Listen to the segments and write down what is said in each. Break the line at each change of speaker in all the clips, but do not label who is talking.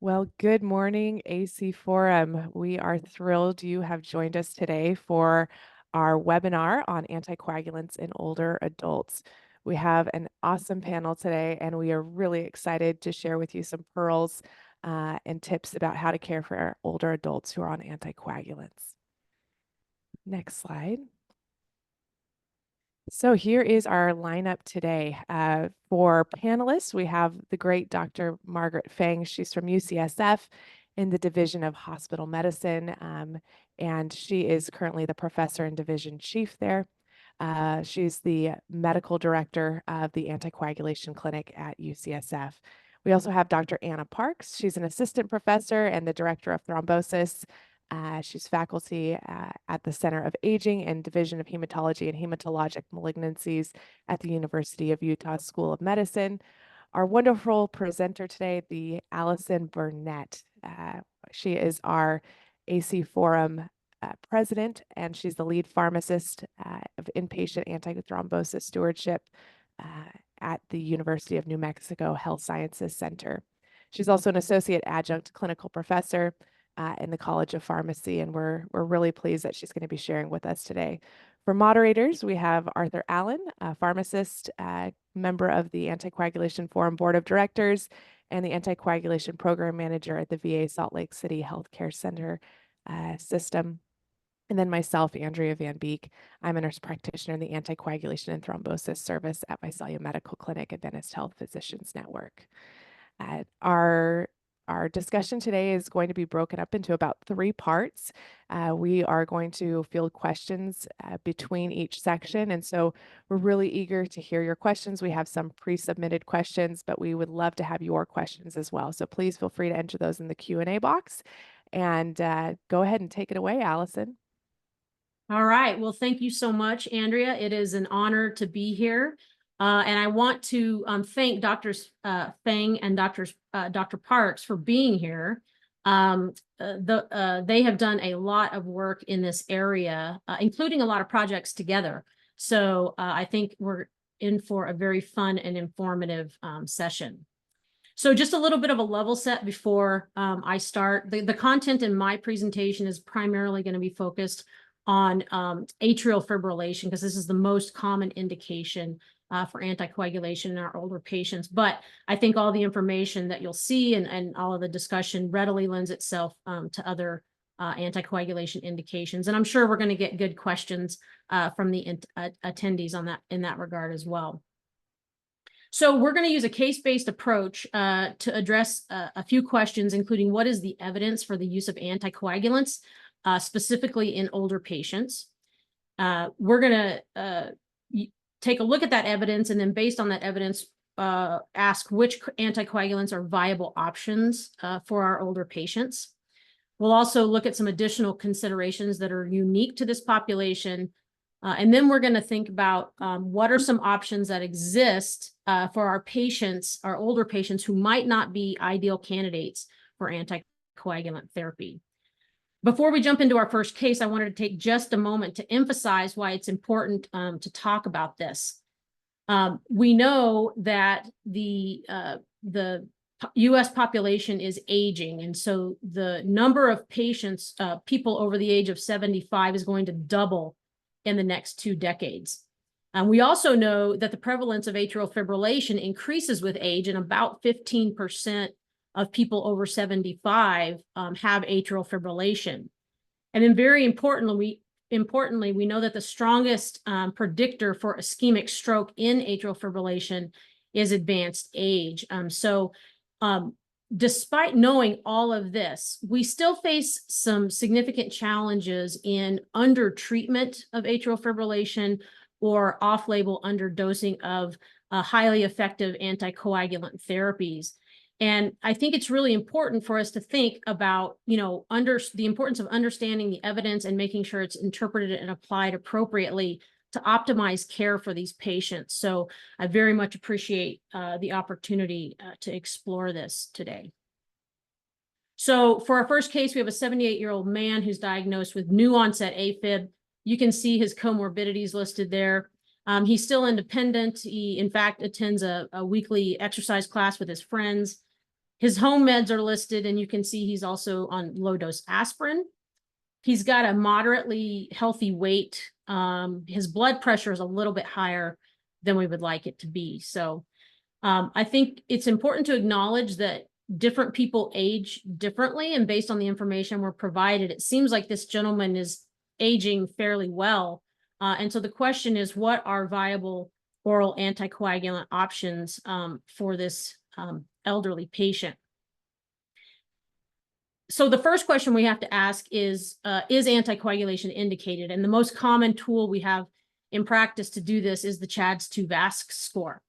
Well, good morning, AC Forum. We are thrilled you have joined us today for our webinar on anticoagulants in older adults. We have an awesome panel today, and we are really excited to share with you some pearls and tips about how to care for our older adults who are on anticoagulants. Next slide. So here is our lineup today. For panelists, we have the great Dr. Margaret Fang. She's from UCSF in the Division of Hospital Medicine, and she is currently the professor and division chief there. She's the medical director of the Anticoagulation Clinic at UCSF. We also have Dr. Anna Parks. She's an assistant professor and the director of thrombosis. She's faculty at the Center of Aging and Division of Hematology and Hematologic Malignancies at the University of Utah School of Medicine. Our wonderful presenter today, the Allison Burnett. She is our AC Forum president, and she's the lead pharmacist of inpatient antithrombosis stewardship at the University of New Mexico Health Sciences Center. She's also an associate adjunct clinical professor in the College of Pharmacy, and we're really pleased that she's going to be sharing with us today. For moderators, we have Arthur Allen, a pharmacist, member of the Anticoagulation Forum Board of Directors, and the Anticoagulation Program Manager at the VA Salt Lake City Healthcare Center system. And then myself, Andrea Van Beek. I'm a nurse practitioner in the Anticoagulation and Thrombosis Service at Visalia Medical Clinic, Adventist Health Physicians Network. Our discussion today is going to be broken up into about 3 parts. We are going to field questions between each section, and so we're really eager to hear your questions. We have some pre-submitted questions, but we would love to have your questions as well. So please feel free to enter those in the Q&A box, and go ahead and take it away, Allison.
All right. Well, thank you so much, Andrea. It is an honor to be here. And I want to thank Drs. Fang and Dr. Parks for being here. They have done a lot of work in this area, including a lot of projects together. So I think we're in for a very fun and informative session. So just a little bit of a level set before I start. The content in my presentation is primarily going to be focused on atrial fibrillation, because this is the most common indication for anticoagulation in our older patients. But I think all the information that you'll see and all of the discussion readily lends itself to other anticoagulation indications. And I'm sure we're going to get good questions from the attendees on that in that regard as well. So we're going to use a case-based approach to address a few questions, including what is the evidence for the use of anticoagulants, specifically in older patients. We're going to take a look at that evidence, and then based on that evidence, ask which anticoagulants are viable options for our older patients. We'll also look at some additional considerations that are unique to this population. And then we're going to think about what are some options that exist for our patients, our older patients who might not be ideal candidates for anticoagulant therapy. Before we jump into our first case, I wanted to take just a moment to emphasize why it's important to talk about this. We know that the U.S. population is aging, and so the number of patients, people over the age of 75, is going to double in the next 2 decades. We also know that the prevalence of atrial fibrillation increases with age, and about 15% of people over 75 have atrial fibrillation. And then very importantly, we know that the strongest predictor for ischemic stroke in atrial fibrillation is advanced age. Despite knowing all of this, we still face some significant challenges in undertreatment of atrial fibrillation or off-label underdosing of highly effective anticoagulant therapies. And I think it's really important for us to think about, the importance of understanding the evidence and making sure it's interpreted and applied appropriately to optimize care for these patients. So I very much appreciate the opportunity to explore this today. So for our first case, we have a 78-year-old man who's diagnosed with new onset AFib. You can see his comorbidities listed there. He's still independent. He, in fact, attends a weekly exercise class with his friends. His home meds are listed, and you can see he's also on low-dose aspirin. He's got a moderately healthy weight. His blood pressure is a little bit higher than we would like it to be. So I think it's important to acknowledge that different people age differently, and based on the information we're provided, it seems like this gentleman is aging fairly well. And so the question is, what are viable oral anticoagulant options for this elderly patient? So the first question we have to ask is anticoagulation indicated? And the most common tool we have in practice to do this is the CHADS-2 VASC score.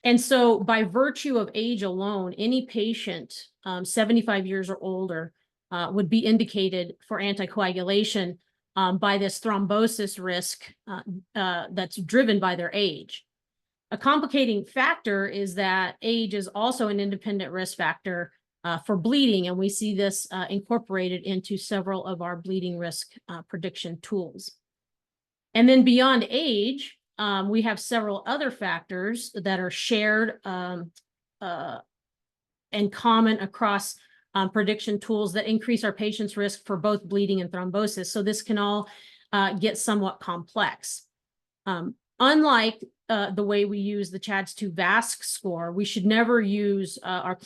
And so by virtue of age alone, any patient 75 years or older would be indicated for anticoagulation by this thrombosis risk that's driven by their age. A complicating factor is that age is also an independent risk factor for bleeding, and we see this incorporated into several of our bleeding risk prediction tools. And then beyond age, we have several other factors that are shared and common across prediction tools that increase our patients' risk for both bleeding and thrombosis. So this can all get somewhat complex. Unlike the way we use the CHADS-2 VASC score, we should never use our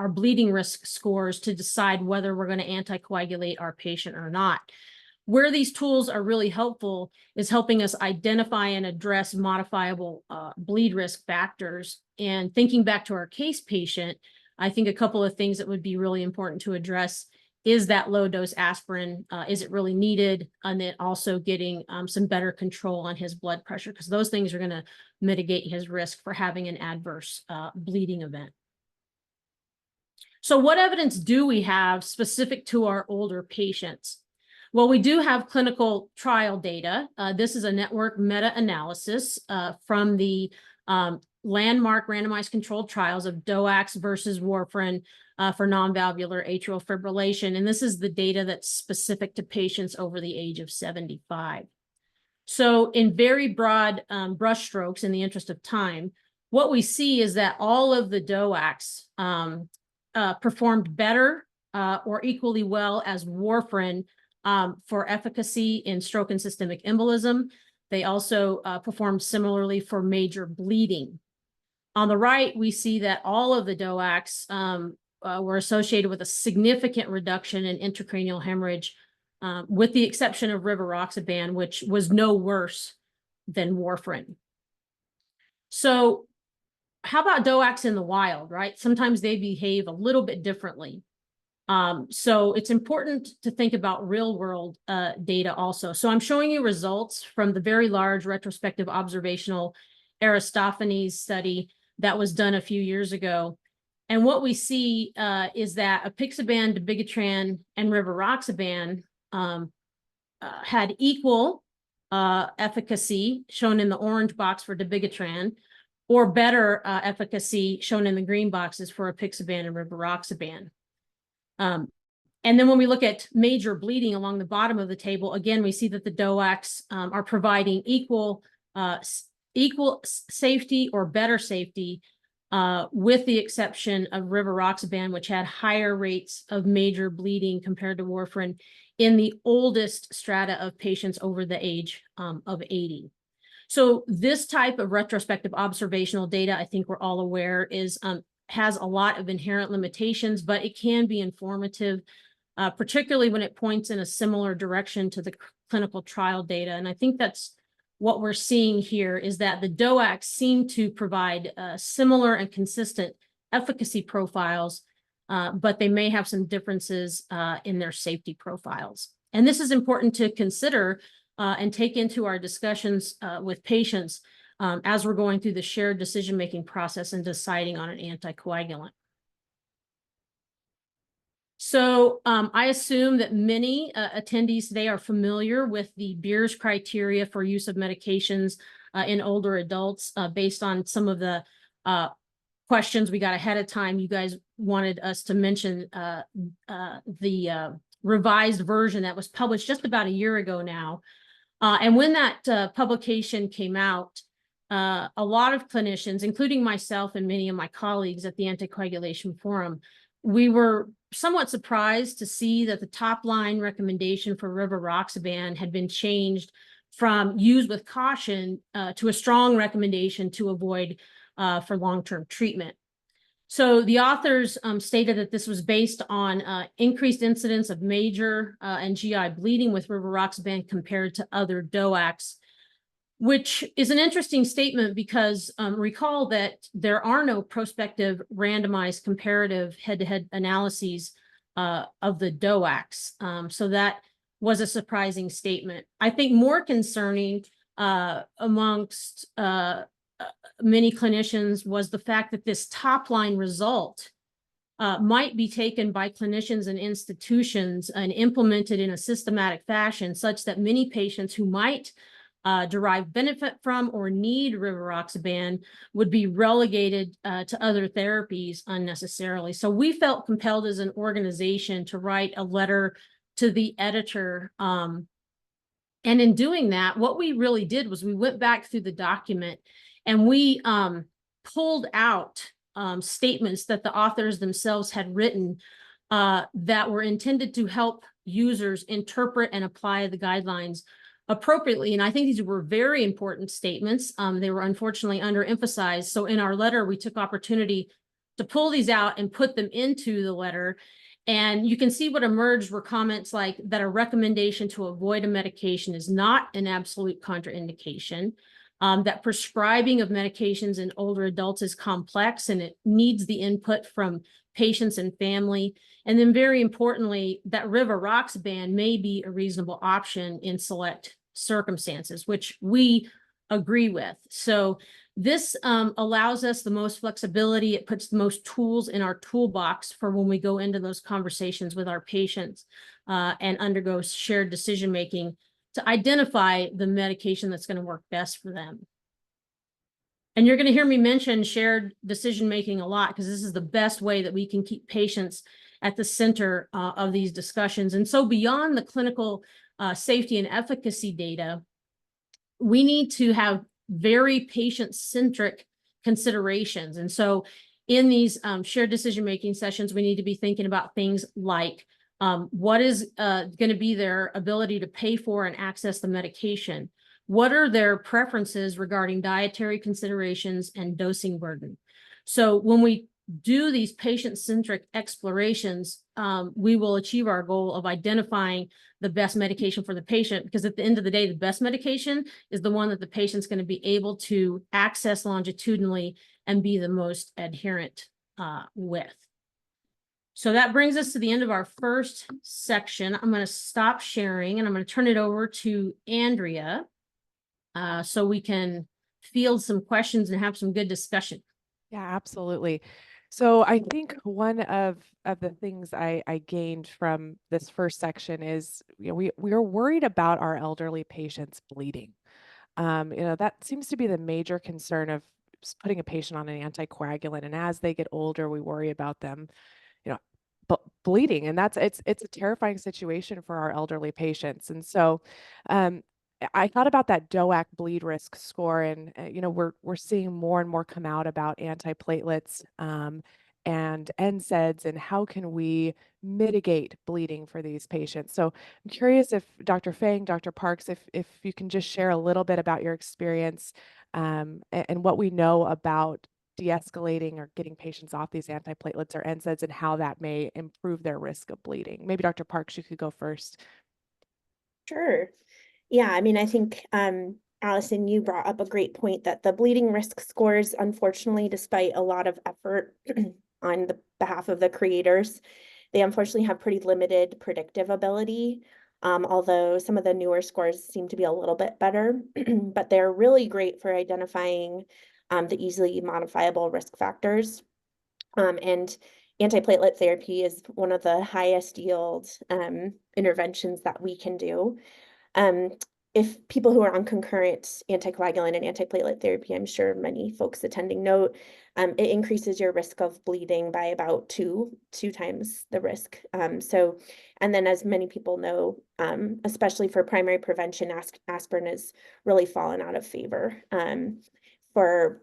bleeding risk scores to decide whether we're going to anticoagulate our patient or not. Where these tools are really helpful is helping us identify and address modifiable bleed risk factors. And thinking back to our case patient, I think a couple of things that would be really important to address is that low dose aspirin, is it really needed? And then also getting some better control on his blood pressure, because those things are going to mitigate his risk for having an adverse bleeding event. So what evidence do we have specific to our older patients? Well, we do have clinical trial data. This is a network meta-analysis from the landmark randomized controlled trials of DoACs versus warfarin for non-valvular atrial fibrillation. And this is the data that's specific to patients over the age of 75. So in very broad brushstrokes, in the interest of time, what we see is that all of the DoACs performed better or equally well as warfarin for efficacy in stroke and systemic embolism. They also performed similarly for major bleeding. On the right, we see that all of the DoACs were associated with a significant reduction in intracranial hemorrhage, with the exception of rivaroxaban, which was no worse than warfarin. So how about DoACs in the wild, right? Sometimes they behave a little bit differently. So it's important to think about real world data also. So I'm showing you results from the very large retrospective observational Aristophanes study that was done a few years ago. And what we see is that apixaban, dabigatran, and rivaroxaban had equal efficacy, shown in the orange box for dabigatran, or better efficacy, shown in the green boxes for apixaban and rivaroxaban. And then when we look at major bleeding along the bottom of the table, again, we see that the DoACs are providing equal safety or better safety, with the exception of rivaroxaban, which had higher rates of major bleeding compared to warfarin in the oldest strata of patients over the age of 80. So this type of retrospective observational data, I think we're all aware, is has a lot of inherent limitations, but it can be informative, particularly when it points in a similar direction to the clinical trial data. And I think that's what we're seeing here, is that the DoACs seem to provide similar and consistent efficacy profiles, but they may have some differences in their safety profiles. And this is important to consider and take into our discussions with patients as we're going through the shared decision-making process and deciding on an anticoagulant. So I assume that many attendees today are familiar with the Beers criteria for use of medications in older adults based on some of the questions we got ahead of time. You guys wanted us to mention the revised version that was published just about a year ago now. And when that publication came out, a lot of clinicians, including myself and many of my colleagues at the Anticoagulation Forum, we were somewhat surprised to see that the top line recommendation for rivaroxaban had been changed from use with caution to a strong recommendation to avoid for long-term treatment. So the authors stated that this was based on increased incidence of major and GI bleeding with rivaroxaban compared to other DoACs, which is an interesting statement because recall that there are no prospective randomized comparative head-to-head analyses of the DoACs. So that was a surprising statement. I think more concerning amongst many clinicians was the fact that this top-line result might be taken by clinicians and institutions and implemented in a systematic fashion such that many patients who might derive benefit from or need rivaroxaban would be relegated to other therapies unnecessarily. So we felt compelled as an organization to write a letter to the editor. And in doing that, what we really did was we went back through the document and we pulled out statements that the authors themselves had written that were intended to help users interpret and apply the guidelines appropriately. And I think these were very important statements. They were unfortunately underemphasized. So in our letter, we took opportunity to pull these out and put them into the letter. And you can see what emerged were comments like that a recommendation to avoid a medication is not an absolute contraindication, that prescribing of medications in older adults is complex and it needs the input from patients and family. And then very importantly, that rivaroxaban may be a reasonable option in select circumstances, which we agree with. So this allows us the most flexibility. It puts the most tools in our toolbox for when we go into those conversations with our patients and undergo shared decision-making to identify the medication that's going to work best for them. And you're going to hear me mention shared decision-making a lot because this is the best way that we can keep patients at the center of these discussions. And so beyond the clinical safety and efficacy data, we need to have very patient-centric considerations. And so in these shared decision-making sessions, we need to be thinking about things like what is going to be their ability to pay for and access the medication? What are their preferences regarding dietary considerations and dosing burden? So when we do these patient-centric explorations, we will achieve our goal of identifying the best medication for the patient, because at the end of the day, the best medication is the one that the patient's going to be able to access longitudinally and be the most adherent with. So that brings us to the end of our first section. I'm going to stop sharing and I'm going to turn it over to Andrea so we can field some questions and have some good discussion.
Yeah, absolutely. So I think one of the things I gained from this first section is, we are worried about our elderly patients bleeding. That seems to be the major concern of putting a patient on an anticoagulant. And as they get older, we worry about them, bleeding. And it's a terrifying situation for our elderly patients. And so I thought about that DoAC bleed risk score, and we're seeing more and more come out about antiplatelets and NSAIDs, and how can we mitigate bleeding for these patients. So I'm curious if Dr. Fang, Dr. Parks, if you can just share a little bit about your experience and what we know about de-escalating or getting patients off these antiplatelets or NSAIDs and how that may improve their risk of bleeding. Maybe Dr. Parks, you could go first.
Sure. Yeah, I mean, I think, Allison, you brought up a great point that the bleeding risk scores, unfortunately, despite a lot of effort on the behalf of the creators, they unfortunately have pretty limited predictive ability, although some of the newer scores seem to be a little bit better, but they're really great for identifying the easily modifiable risk factors. And antiplatelet therapy is one of the highest yield interventions that we can do. If people who are on concurrent anticoagulant and antiplatelet therapy, I'm sure many folks attending note, it increases your risk of bleeding by about two times the risk. And then as many people know, especially for primary prevention, aspirin has really fallen out of favor for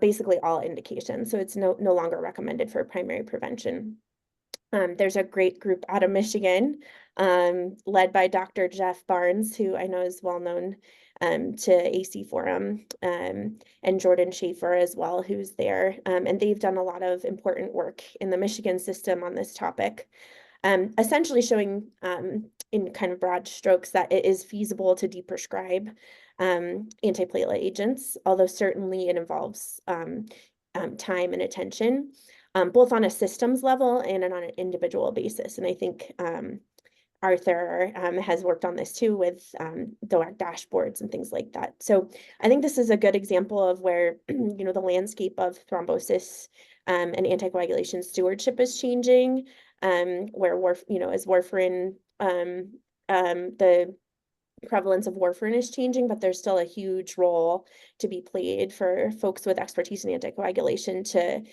basically all indications. So it's no longer recommended for primary prevention. There's a great group out of Michigan, led by Dr. Jeff Barnes, who I know is well known to AC Forum, and Jordan Schaefer as well, who's there. And they've done a lot of important work in the Michigan system on this topic, essentially showing in kind of broad strokes that it is feasible to deprescribe antiplatelet agents, although certainly it involves time and attention. Both on a systems level and on an individual basis. And I think Arthur has worked on this too with DoAC dashboards and things like that. So I think this is a good example of where, the landscape of thrombosis and anticoagulation stewardship is changing, where as warfarin, the prevalence of warfarin is changing, but there's still a huge role to be played for folks with expertise in anticoagulation to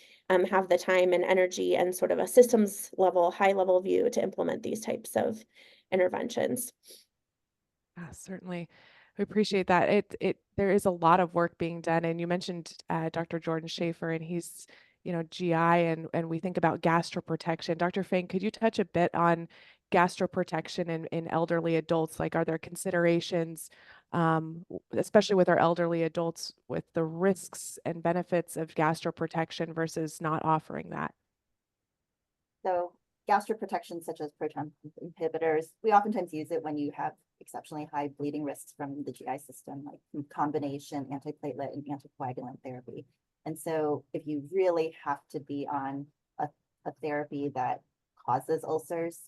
have the time and energy and sort of a systems level, high level view to implement these types of interventions.
Certainly. We appreciate that. There is a lot of work being done, and you mentioned Dr. Jordan Schaefer, and he's GI, and we think about gastroprotection. Dr. Fang, could you touch a bit on gastroprotection in elderly adults? Like, are there considerations, especially with our elderly adults, with the risks and benefits of gastroprotection versus not offering that?
So gastroprotection, such as proton inhibitors, we oftentimes use it when you have exceptionally high bleeding risks from the GI system, like combination antiplatelet and anticoagulant therapy. And so if you really have to be on a therapy that causes ulcers,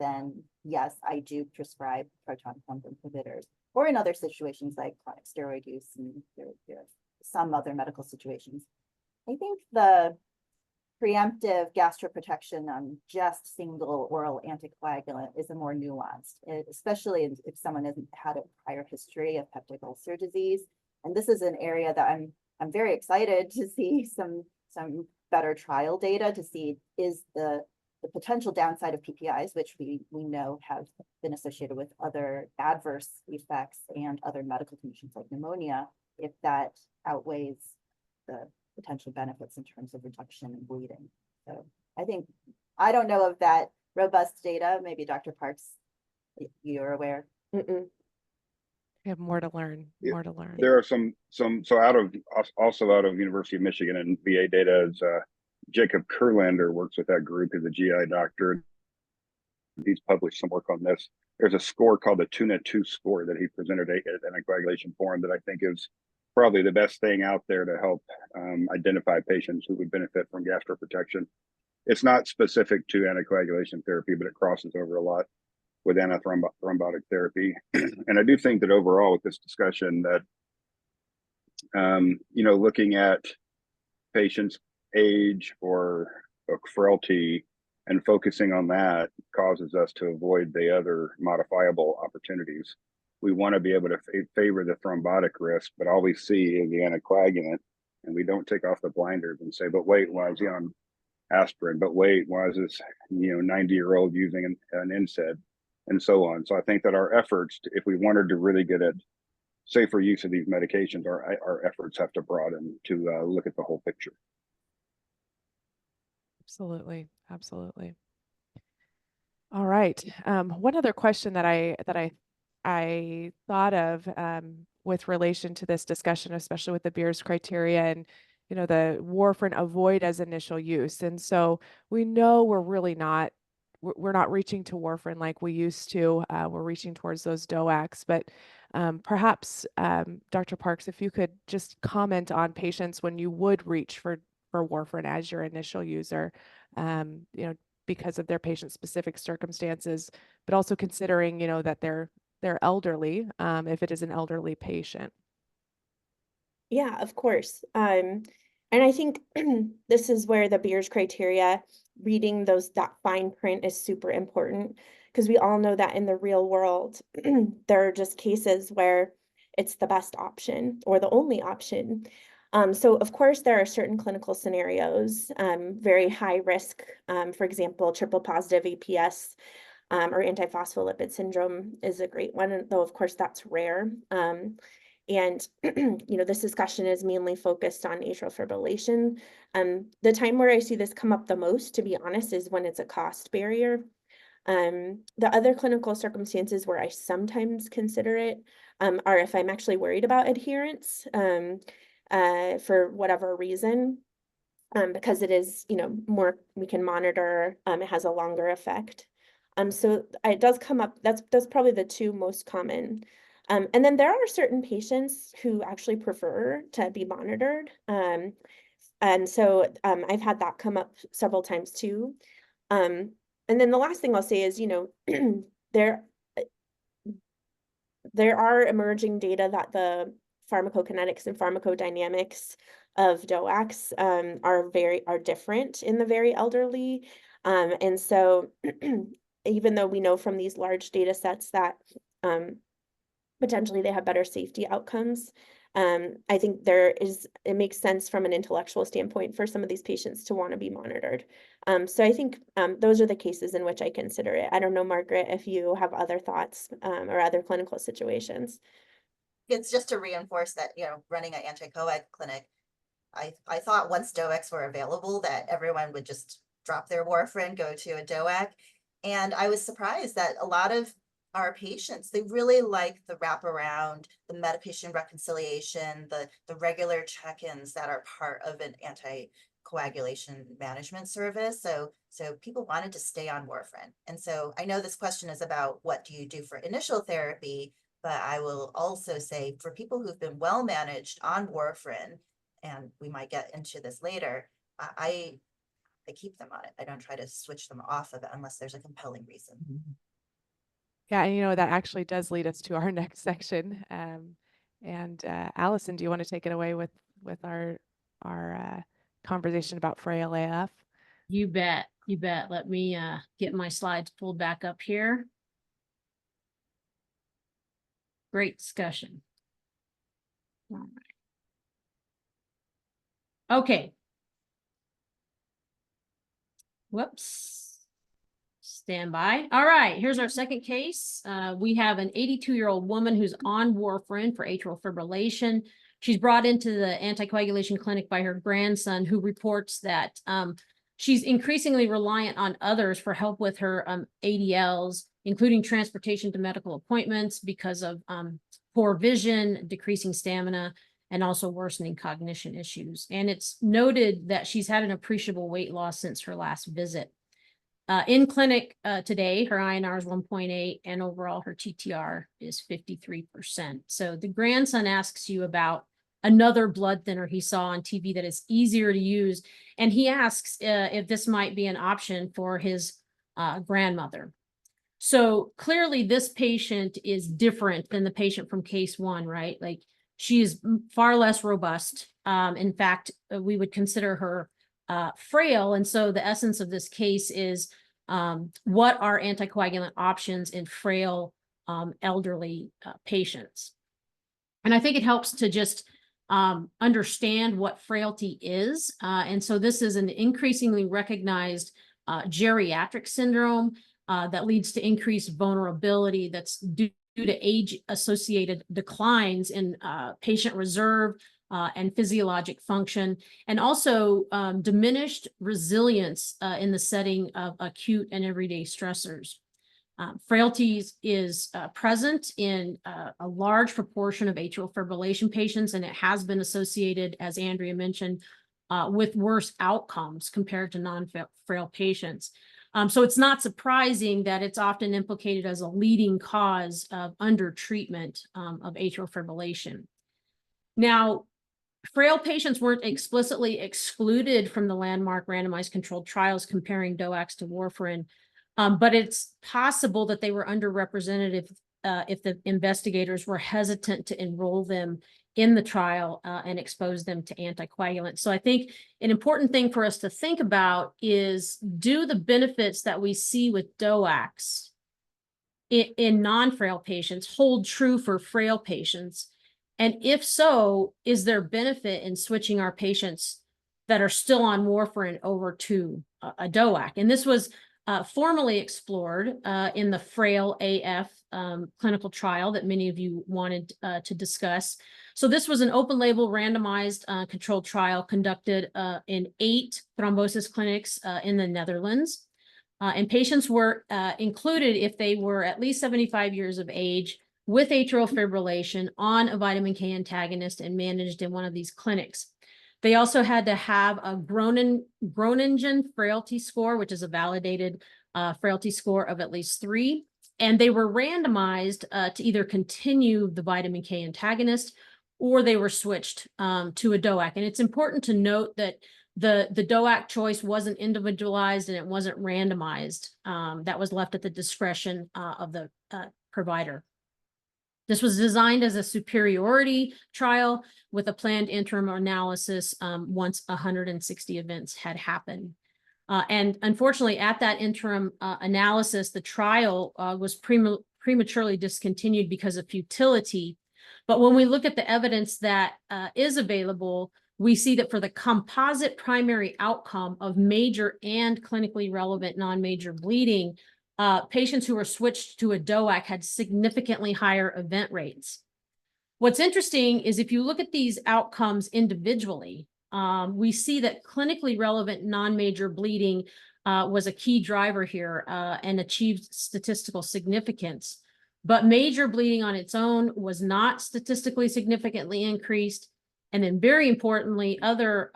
then yes, I do prescribe proton pump inhibitors. Or in other situations like chronic steroid use, and there are some other medical situations. I think the preemptive gastroprotection on just single oral anticoagulant is a more nuanced, especially if someone hasn't had a prior history of peptic ulcer disease. And this is an area that I'm very excited to see some better trial data to see is the potential downside of PPIs, which we know have been associated with other adverse effects and other medical conditions like pneumonia, if that outweighs the potential benefits in terms of reduction in bleeding. So I don't know of that robust data. Maybe Dr. Parks, you're aware.
We have more to learn.
Yeah.
More to learn.
There are some out of University of Michigan and VA data is Jacob Kurlander works with that group, is a GI doctor. He's published some work on this. There's a score called the TUNA-2 score that he presented at Anticoagulation Forum that I think is probably the best thing out there to help identify patients who would benefit from gastroprotection. It's not specific to anticoagulation therapy, but it crosses over a lot with antithrombotic therapy. And I do think that overall with this discussion that, looking at patients' age or frailty and focusing on that causes us to avoid the other modifiable opportunities. We want to be able to favor the thrombotic risk, but all we see is the anticoagulant, and we don't take off the blinders and say, but wait, why is he on aspirin? But wait, why is this 90-year-old using an NSAID, and so on. So I think that our efforts, if we wanted to really get at safer use of these medications, our efforts have to broaden to look at the whole picture.
Absolutely. Absolutely. All right. One other question that I thought of with relation to this discussion, especially with the Beers criteria and the warfarin avoid as initial use. And so we know we're not reaching to warfarin like we used to. We're reaching towards those DoACs, but perhaps Dr. Parks, if you could just comment on patients when you would reach for warfarin as your initial user, because of their patient-specific circumstances, but also considering, that they're elderly, if it is an elderly patient.
Yeah, of course. And I think this is where the Beers criteria, reading that fine print is super important, because we all know that in the real world, there are just cases where it's the best option or the only option. So of course, there are certain clinical scenarios, very high risk, for example, triple positive APS or antiphospholipid syndrome is a great one, though of course that's rare. And, this discussion is mainly focused on atrial fibrillation. The time where I see this come up the most, to be honest, is when it's a cost barrier. The other clinical circumstances where I sometimes consider it are if I'm actually worried about adherence for whatever reason, because it is, more we can monitor, it has a longer effect. So it does come up, that's probably the two most common. And then there are certain patients who actually prefer to be monitored. And so I've had that come up several times too. And then the last thing I'll say is, there are emerging data that the pharmacokinetics and pharmacodynamics of DoACs are different in the very elderly. And so even though we know from these large data sets that potentially they have better safety outcomes, I think it makes sense from an intellectual standpoint for some of these patients to want to be monitored. So I think those are the cases in which I consider it. I don't know, Margaret, if you have other thoughts or other clinical situations.
It's just to reinforce that, running an anti-coag clinic, I thought once DoACs were available that everyone would just drop their warfarin, go to a DoAC. And I was surprised that a lot of our patients, they really like the wraparound, the medication reconciliation, the regular check-ins that are part of an anticoagulation management service. So people wanted to stay on warfarin. And so I know this question is about what do you do for initial therapy, but I will also say for people who've been well managed on warfarin, and we might get into this later, I keep them on it. I don't try to switch them off of it unless there's a compelling reason.
Yeah, and that actually does lead us to our next section. Allison, do you want to take it away with our conversation about frail AF?
You bet. You bet. Let me get my slides pulled back up here. Great discussion. All right. Okay. Whoops. Stand by. All right, here's our second case. We have an 82-year-old woman who's on warfarin for atrial fibrillation. She's brought into the anticoagulation clinic by her grandson, who reports that she's increasingly reliant on others for help with her ADLs, including transportation to medical appointments because of poor vision, decreasing stamina, and also worsening cognition issues. And it's noted that she's had an appreciable weight loss since her last visit. In clinic today, her INR is 1.8 and overall her TTR is 53%. So the grandson asks you about another blood thinner he saw on TV that is easier to use. And he asks if this might be an option for his grandmother. So clearly this patient is different than the patient from case one, right? Like she is far less robust. In fact, we would consider her frail. And so the essence of this case is what are anticoagulant options in frail elderly patients? And I think it helps to just understand what frailty is. And so this is an increasingly recognized geriatric syndrome that leads to increased vulnerability that's due to age-associated declines in patient reserve and physiologic function, and also diminished resilience in the setting of acute and everyday stressors. Frailty is present in a large proportion of atrial fibrillation patients, and it has been associated, as Andrea mentioned, with worse outcomes compared to non-frail patients. So it's not surprising that it's often implicated as a leading cause of undertreatment of atrial fibrillation. Now, frail patients weren't explicitly excluded from the landmark randomized controlled trials comparing DoACs to warfarin, but it's possible that they were underrepresented if the investigators were hesitant to enroll them in the trial and expose them to anticoagulants. So I think an important thing for us to think about is, do the benefits that we see with DoACs in non-frail patients hold true for frail patients? And if so, is there benefit in switching our patients that are still on warfarin over to a DoAC? And this was formally explored in the Frail AF clinical trial that many of you wanted to discuss. So this was an open label randomized controlled trial conducted in 8 thrombosis clinics in the Netherlands. And patients were included if they were at least 75 years of age with atrial fibrillation on a vitamin K antagonist and managed in one of these clinics. They also had to have a Groningen frailty score, which is a validated frailty score of at least 3. And they were randomized to either continue the vitamin K antagonist or they were switched to a DoAC. And it's important to note that the DoAC choice wasn't individualized and it wasn't randomized. That was left at the discretion of the provider. This was designed as a superiority trial with a planned interim analysis once 160 events had happened. And unfortunately, at that interim analysis, the trial was prematurely discontinued because of futility. But when we look at the evidence that is available, we see that for the composite primary outcome of major and clinically relevant non-major bleeding, patients who were switched to a DoAC had significantly higher event rates. What's interesting is if you look at these outcomes individually, we see that clinically relevant non-major bleeding was a key driver here and achieved statistical significance. But major bleeding on its own was not statistically significantly increased. And then very importantly, other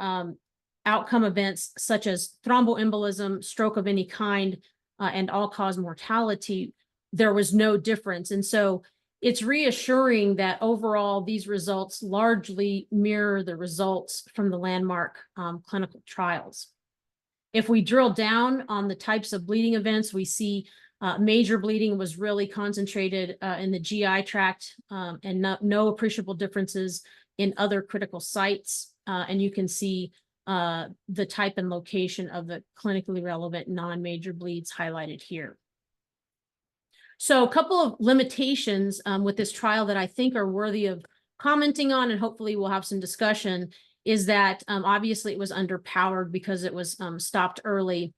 outcome events such as thromboembolism, stroke of any kind, and all-cause mortality, there was no difference. And so it's reassuring that overall these results largely mirror the results from the landmark clinical trials. If we drill down on the types of bleeding events, we see major bleeding was really concentrated in the GI tract and no appreciable differences in other critical sites. And you can see the type and location of the clinically relevant non-major bleeds highlighted here. So a couple of limitations with this trial that I think are worthy of commenting on, and hopefully we'll have some discussion, is that obviously it was underpowered because it was stopped early.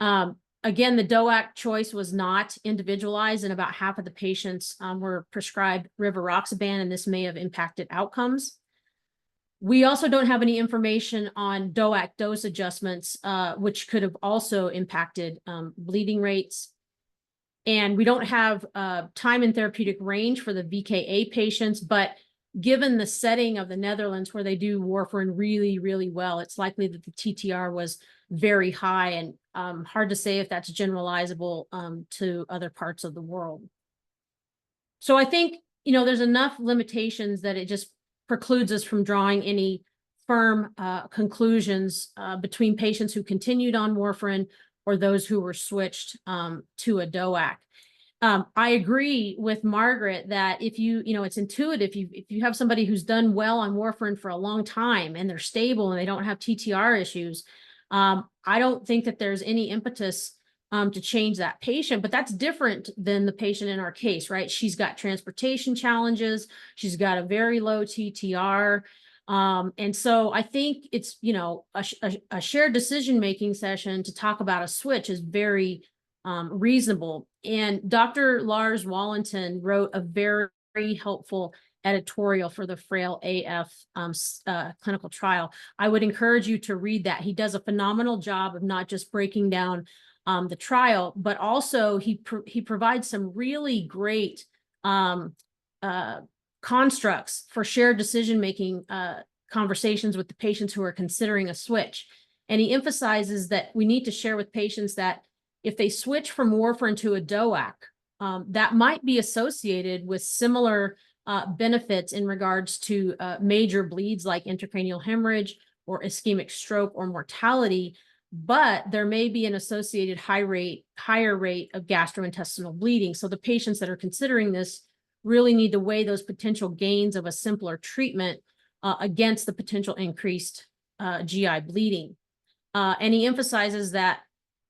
Again, the DoAC choice was not individualized, and about half of the patients were prescribed rivaroxaban, and this may have impacted outcomes. We also don't have any information on DoAC dose adjustments, which could have also impacted bleeding rates. And we don't have time and therapeutic range for the VKA patients, but given the setting of the Netherlands where they do warfarin really, really well, it's likely that the TTR was very high, and hard to say if that's generalizable to other parts of the world. So I think, you know, there's enough limitations that it just precludes us from drawing any firm conclusions between patients who continued on warfarin or those who were switched to a DoAC. I agree with Margaret that if it's intuitive, if you have somebody who's done well on warfarin for a long time and they're stable and they don't have TTR issues, I don't think that there's any impetus to change that patient, but that's different than the patient in our case, right? She's got transportation challenges. She's got a very low TTR. And so I think it's, a shared decision-making session to talk about a switch is very reasonable. And Dr. Lars Wallington wrote a very helpful editorial for the Frail AF clinical trial. I would encourage you to read that. He does a phenomenal job of not just breaking down the trial, but also he provides some really great constructs for shared decision-making conversations with the patients who are considering a switch. And he emphasizes that we need to share with patients that if they switch from warfarin to a DoAC, that might be associated with similar benefits in regards to major bleeds like intracranial hemorrhage or ischemic stroke or mortality, but there may be an associated higher rate of gastrointestinal bleeding. So the patients that are considering this really need to weigh those potential gains of a simpler treatment against the potential increased GI bleeding. And he emphasizes that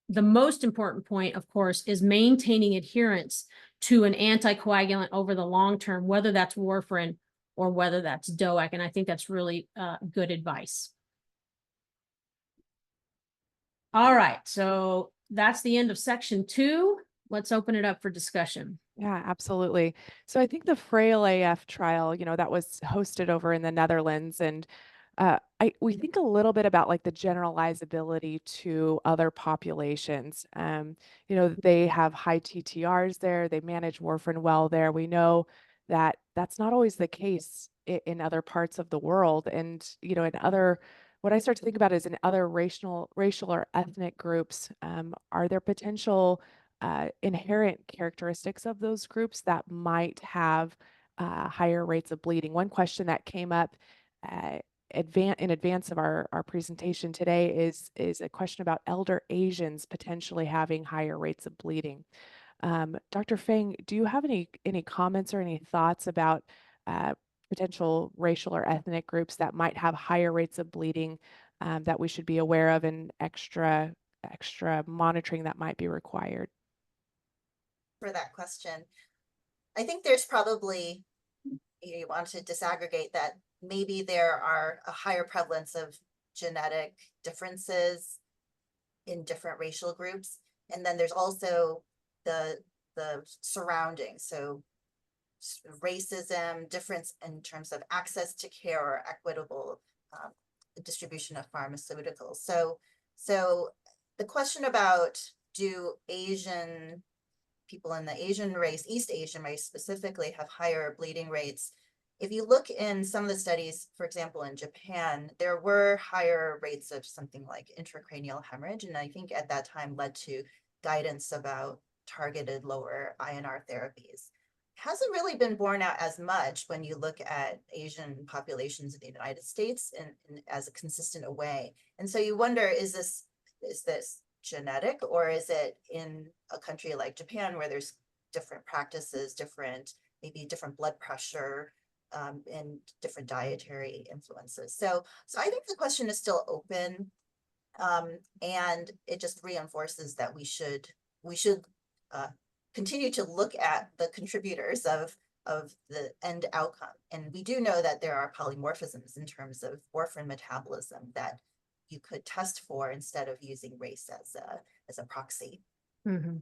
the most important point, of course, is maintaining adherence to an anticoagulant over the long term, whether that's warfarin or whether that's DoAC. And I think that's really good advice. All right, so that's the end of section 2. Let's open it up for discussion.
Yeah, absolutely. So I think the Frail AF trial, that was hosted over in the Netherlands, and we think a little bit about like the generalizability to other populations. They have high TTRs there, they manage warfarin well there. We know that that's not always the case in other parts of the world, and what I start to think about is in other racial or ethnic groups, are there potential inherent characteristics of those groups that might have higher rates of bleeding? One question that came up in advance of our presentation today is a question about elder Asians potentially having higher rates of bleeding. Dr. Fang, do you have any comments or any thoughts about potential racial or ethnic groups that might have higher rates of bleeding that we should be aware of, and extra monitoring that might be required?
For that question, I think there's probably, you want to disaggregate that maybe there are a higher prevalence of genetic differences in different racial groups. And then there's also the surroundings. So racism, difference in terms of access to care or equitable distribution of pharmaceuticals. So the question about, do Asian people in the Asian race, East Asian race specifically, have higher bleeding rates? If you look in some of the studies, for example, in Japan, there were higher rates of something like intracranial hemorrhage. And I think at that time led to guidance about targeted lower INR therapies. Hasn't really been borne out as much when you look at Asian populations in the United States in as a consistent way. And so you wonder, is this genetic, or is it in a country like Japan where there's different practices, maybe different blood pressure, and different dietary influences? So I think the question is still open, and it just reinforces that we should continue to look at the contributors of the end outcome. And we do know that there are polymorphisms in terms of warfarin metabolism that you could test for instead of using race as a proxy.
Mm-hmm.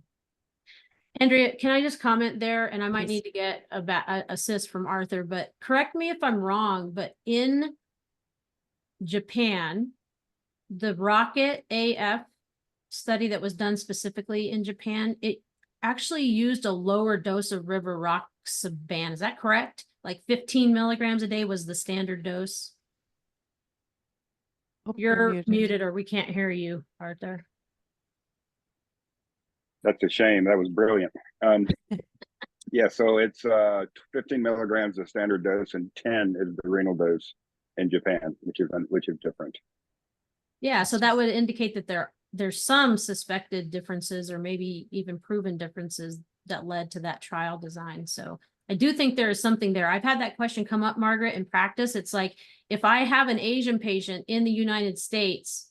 Andrea, can I just comment there? And I might
Please.
need to get a assist from Arthur, but correct me if I'm wrong, but in Japan, the Rocket AF study that was done specifically in Japan, it actually used a lower dose of rivaroxaban. Is that correct? Like 15 milligrams a day was the standard dose. You're muted, or we can't hear you, Arthur.
That's a shame. That was brilliant. Yeah, so it's 15 milligrams the standard dose, and 10 is the renal dose in Japan, which is different.
Yeah, so that would indicate that there's some suspected differences, or maybe even proven differences, that led to that trial design. So I do think there is something there. I've had that question come up, Margaret, in practice. It's like, if I have an Asian patient in the United States,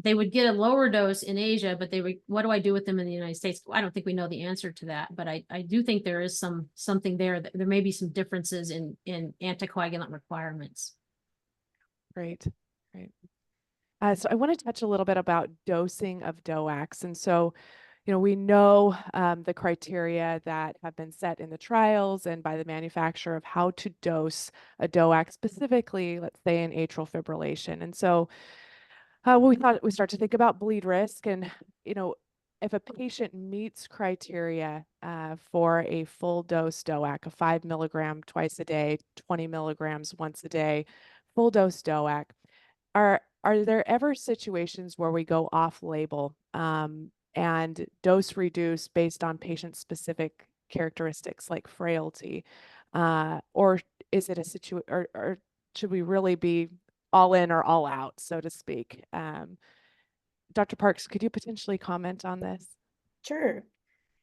they would get a lower dose in Asia, but what do I do with them in the United States? I don't think we know the answer to that, but I do think there is something there, that there may be some differences in anticoagulant requirements.
Great. So I want to touch a little bit about dosing of DoACs. And so, we know the criteria that have been set in the trials and by the manufacturer of how to dose a DoAC, specifically, let's say, in atrial fibrillation. And so we thought we start to think about bleed risk, and, if a patient meets criteria for a full dose DoAC, a 5 milligram twice a day, 20 milligrams once a day, full dose DoAC, are there ever situations where we go off label and dose reduce based on patient specific characteristics like frailty, or is it a situation, or should we really be all in or all out, so to speak? Dr. Parks, could you potentially comment on this?
Sure.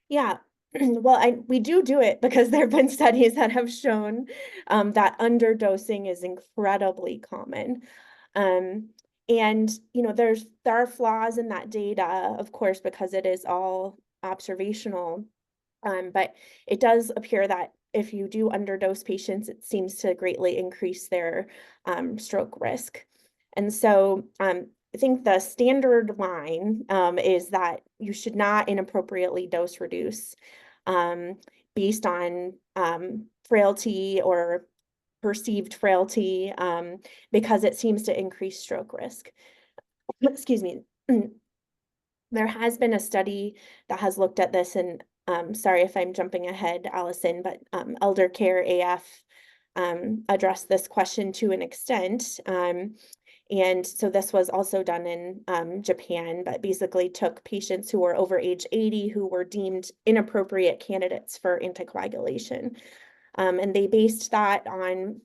Yeah. Well, we do it because there have been studies that have shown that underdosing is incredibly common. And, there are flaws in that data, of course, because it is all observational. But it does appear that if you do underdose patients, it seems to greatly increase their stroke risk. And so I think the standard line is that you should not inappropriately dose reduce. based on frailty or perceived frailty, because it seems to increase stroke risk. Excuse me. There has been a study that has looked at this, and sorry if I'm jumping ahead, Allison, but Elder Care AF addressed this question to an extent. And so this was also done in Japan, but basically took patients who were over age 80 who were deemed inappropriate candidates for anticoagulation. And they based that on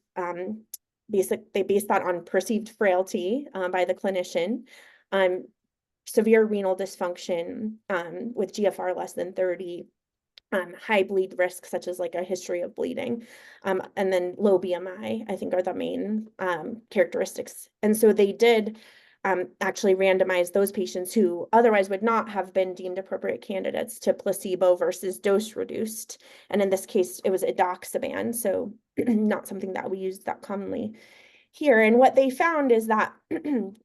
perceived frailty by the clinician, severe renal dysfunction with GFR less than 30, high bleed risk, such as like a history of bleeding, and then low BMI, I think, are the main characteristics. And so they did actually randomize those patients who otherwise would not have been deemed appropriate candidates to placebo versus dose reduced. And in this case, it was edoxaban, so not something that we use that commonly here. And what they found is that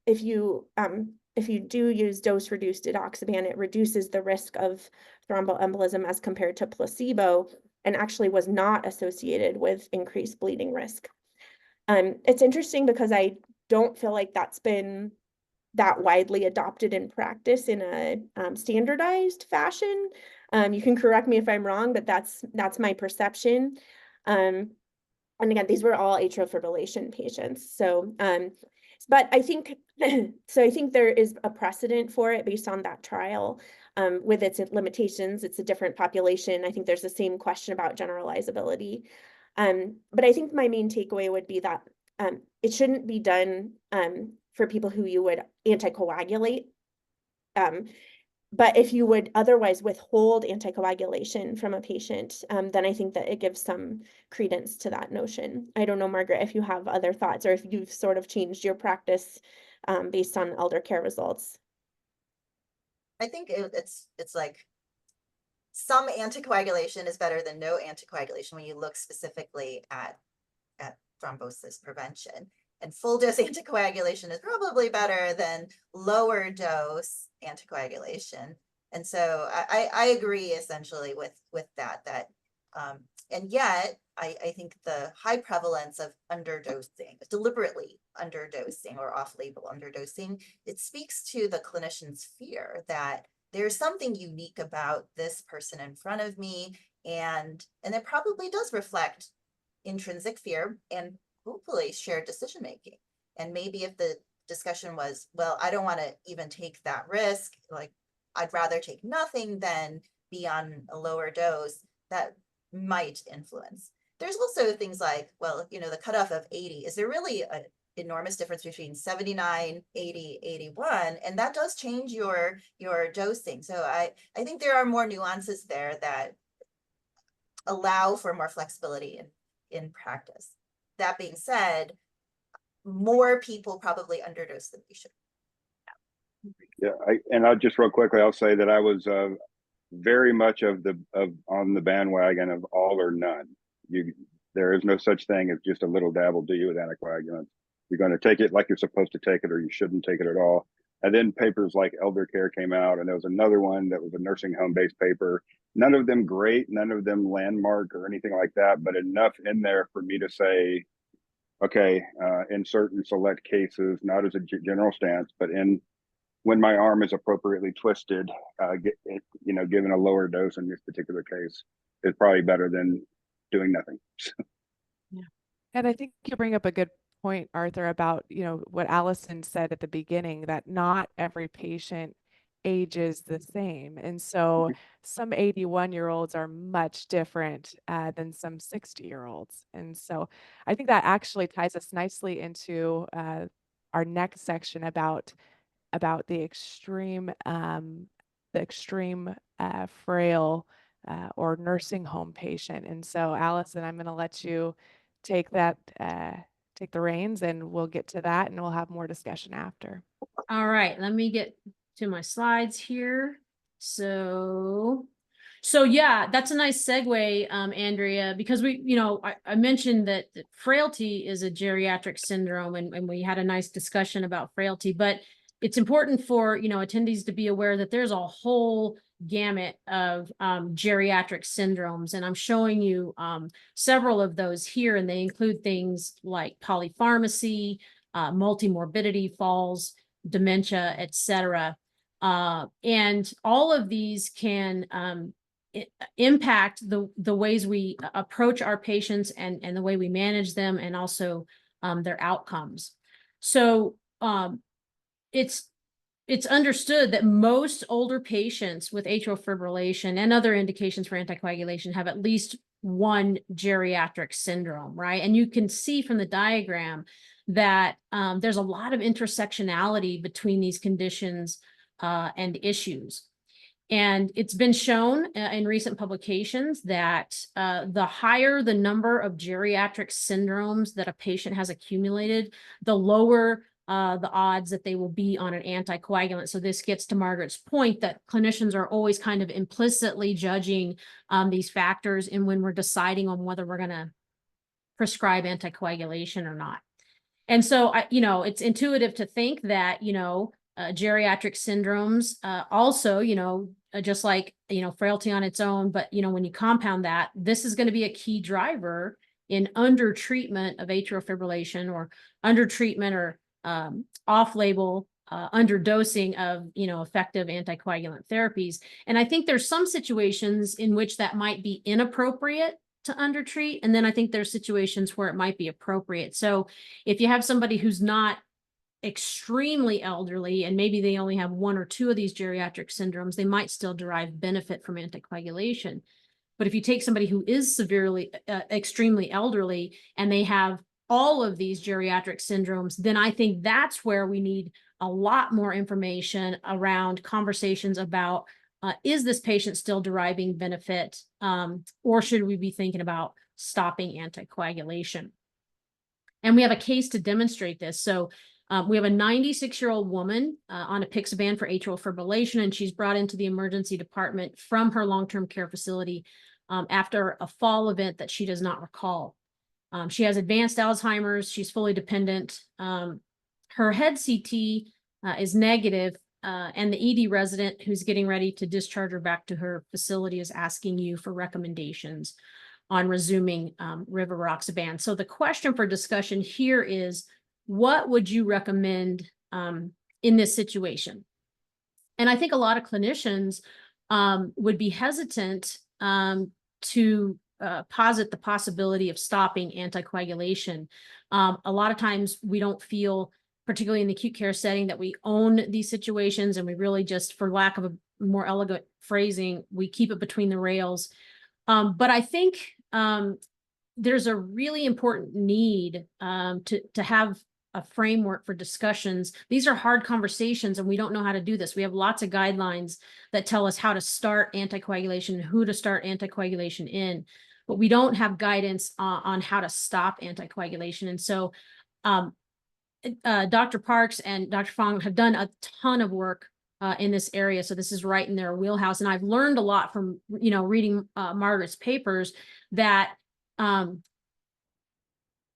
if you do use dose reduced edoxaban, it reduces the risk of thromboembolism as compared to placebo, and actually was not associated with increased bleeding risk. It's interesting because I don't feel like that's been that widely adopted in practice in a standardized fashion. You can correct me if I'm wrong, but that's my perception. And again, these were all atrial fibrillation patients. So, but I think, so I think there is a precedent for it based on that trial. With its limitations, it's a different population. I think there's the same question about generalizability. But I think my main takeaway would be that it shouldn't be done for people who you would anticoagulate. But if you would otherwise withhold anticoagulation from a patient, then I think that it gives some credence to that notion. I don't know, Margaret, if you have other thoughts or if you've sort of changed your practice based on elder care results.
I think it's like some anticoagulation is better than no anticoagulation when you look specifically at thrombosis prevention. And full dose anticoagulation is probably better than lower dose anticoagulation. And so I agree essentially with that, and yet I think the high prevalence of underdosing, deliberately underdosing or off-label underdosing, it speaks to the clinician's fear that there's something unique about this person in front of me, and it probably does reflect intrinsic fear and hopefully shared decision making. And maybe if the discussion was, well, I don't want to even take that risk, like I'd rather take nothing than be on a lower dose, that might influence. There's also things like, well, you know, the cutoff of 80, is there really an enormous difference between 79, 80, 81? And that does change your dosing. So I think there are more nuances there that allow for more flexibility in practice. That being said, more people probably underdose than we should.
Yeah, and I'll just real quickly, I'll say that I was very much on the bandwagon of all or none. There is no such thing as just a little dab will do you with anticoagulants. You're going to take it like you're supposed to take it, or you shouldn't take it at all. And then papers like Elder Care came out, and there was another one that was a nursing home based paper. None of them great, none of them landmark or anything like that, but enough in there for me to say, okay, in certain select cases, not as a general stance, but when my arm is appropriately twisted, given a lower dose in this particular case is probably better than doing nothing.
Yeah. And I think you bring up a good point, Arthur, about, what Allison said at the beginning, that not every patient ages the same. And so some 81-year-olds are much different than some 60-year-olds. And so I think that actually ties us nicely into our next section about the extreme frail or nursing home patient. And so Allison, I'm going to let you take the reins, and we'll get to that, and we'll have more discussion after.
All right, let me get to my slides here. So yeah, that's a nice segue, Andrea, because I mentioned that frailty is a geriatric syndrome, and we had a nice discussion about frailty, but it's important for, attendees to be aware that there's a whole gamut of geriatric syndromes, and I'm showing you several of those here, and they include things like polypharmacy, multimorbidity, falls, dementia, etc. And all of these can impact the ways we approach our patients and the way we manage them, and also their outcomes. So it's understood that most older patients with atrial fibrillation and other indications for anticoagulation have at least one geriatric syndrome, right? And you can see from the diagram that there's a lot of intersectionality between these conditions and issues. And it's been shown in recent publications that the higher the number of geriatric syndromes that a patient has accumulated, the lower the odds that they will be on an anticoagulant. So this gets to Margaret's point that clinicians are always kind of implicitly judging these factors in when we're deciding on whether we're going to prescribe anticoagulation or not. And so, it's intuitive to think that, geriatric syndromes also, just like, frailty on its own, but, when you compound that, this is going to be a key driver in under treatment of atrial fibrillation, or under treatment or off-label underdosing of, effective anticoagulant therapies. And I think there's some situations in which that might be inappropriate to undertreat. And then I think there's situations where it might be appropriate. So if you have somebody who's not extremely elderly, and maybe they only have one or two of these geriatric syndromes, they might still derive benefit from anticoagulation. But if you take somebody who is severely, extremely elderly, and they have all of these geriatric syndromes, then I think that's where we need a lot more information around conversations about, is this patient still deriving benefit, or should we be thinking about stopping anticoagulation? And we have a case to demonstrate this. So we have a 96-year-old woman on apixaban for atrial fibrillation, and she's brought into the emergency department from her long-term care facility after a fall event that she does not recall. She has advanced Alzheimer's. She's fully dependent. Her head CT is negative, and the ED resident who's getting ready to discharge her back to her facility is asking you for recommendations on resuming rivaroxaban. So the question for discussion here is, what would you recommend in this situation? And I think a lot of clinicians would be hesitant to posit the possibility of stopping anticoagulation. A lot of times we don't feel, particularly in the acute care setting, that we own these situations, and we really just, for lack of a more elegant phrasing, we keep it between the rails. But I think there's a really important need to have a framework for discussions. These are hard conversations, and we don't know how to do this. We have lots of guidelines that tell us how to start anticoagulation and who to start anticoagulation in, but we don't have guidance on how to stop anticoagulation. And so Dr. Parks and Dr. Fang have done a ton of work in this area. So this is right in their wheelhouse. And I've learned a lot from, reading Margaret's papers, that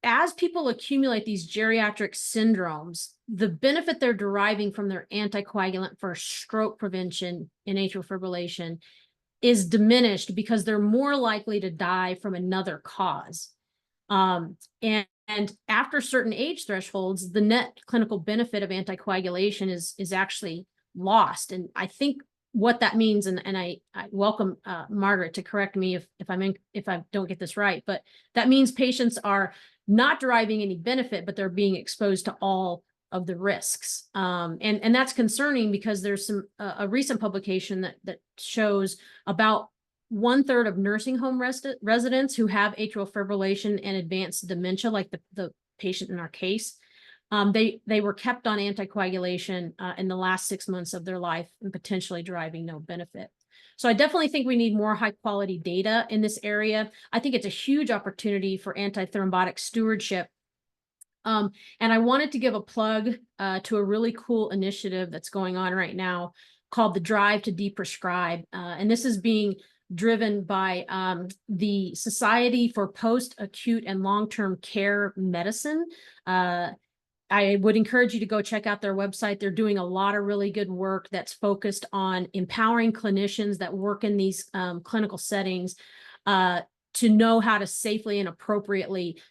as people accumulate these geriatric syndromes, the benefit they're deriving from their anticoagulant for stroke prevention in atrial fibrillation is diminished, because they're more likely to die from another cause. And after certain age thresholds, the net clinical benefit of anticoagulation is actually lost. And I think what that means, and I welcome Margaret to correct me if I don't get this right, but that means patients are not deriving any benefit, but they're being exposed to all of the risks. And that's concerning, because there's a recent publication that shows about 1/3 of nursing home residents who have atrial fibrillation and advanced dementia, like the patient in our case, they were kept on anticoagulation in the last 6 months of their life and potentially deriving no benefit. So I definitely think we need more high quality data in this area. I think it's a huge opportunity for antithrombotic stewardship. And I wanted to give a plug to a really cool initiative that's going on right now called the Drive to Deprescribe. And this is being driven by the Society for Post-Acute and Long-Term Care Medicine. I would encourage you to go check out their website. They're doing a lot of really good work that's focused on empowering clinicians that work in these clinical settings to know how to safely and appropriately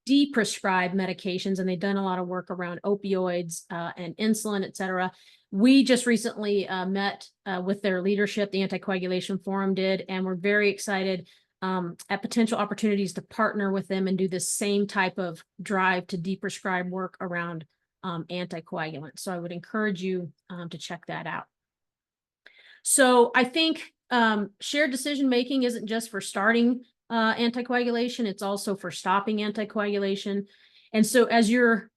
deprescribe medications. And they've done a lot of work around opioids and insulin, et cetera. We just recently met with their leadership, the Anticoagulation Forum did, and we're very excited at potential opportunities to partner with them and do the same type of drive to deprescribe work around anticoagulants. So I would encourage you to check that out. So I think shared decision-making isn't just for starting anticoagulation, it's also for stopping anticoagulation. And so as you're,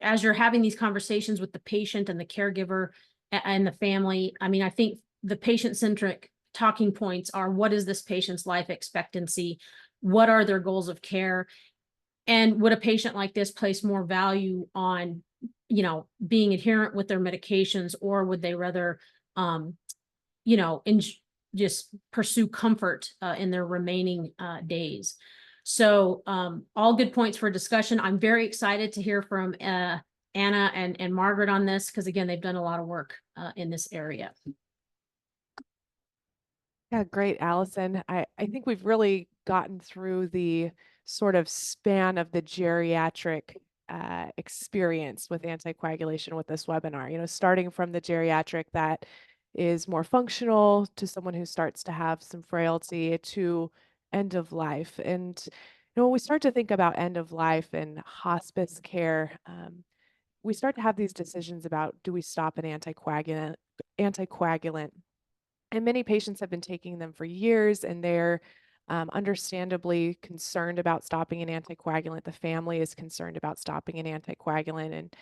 as you're having these conversations with the patient and the caregiver and the family, I mean, I think the patient-centric talking points are, what is this patient's life expectancy? What are their goals of care? And would a patient like this place more value on, being adherent with their medications, or would they rather, just pursue comfort in their remaining days? So all good points for discussion. I'm very excited to hear from Anna and Margaret on this, because again, they've done a lot of work in this area.
Yeah, great, Allison. I think we've really gotten through the sort of span of the geriatric experience with anticoagulation with this webinar, starting from the geriatric that is more functional to someone who starts to have some frailty to end of life. And when we start to think about end of life and hospice care, we start to have these decisions about, do we stop an anticoagulant? And many patients have been taking them for years, and they're understandably concerned about stopping an anticoagulant. The family is concerned about stopping an anticoagulant. And,